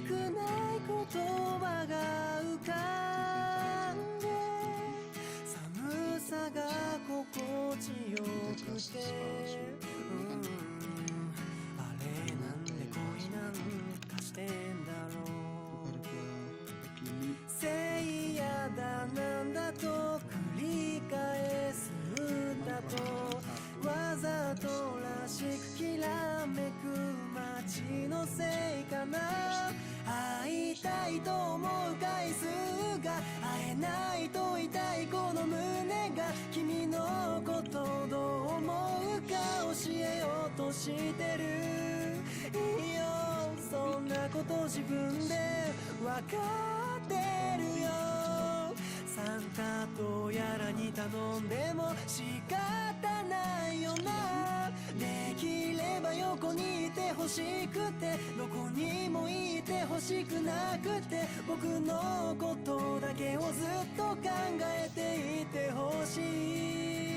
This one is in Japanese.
くない言葉が浮かんで、寒さが心地よくて、あれなんで恋なんかしてんだろう。せいやだなんだと繰り返す歌と、わざとらしくきらめく街のせいかな。会いたいと思う回数が会えないと痛いこの胸が、君のことどう思うか教えようとしてる。いいよそんなこと自分でわかってるよ。サンタとやらに頼んでも仕方ないよな。できれば横にいてほしくて、どこにもいてほしくなくて、僕のことだけをずっと考えていてほしい。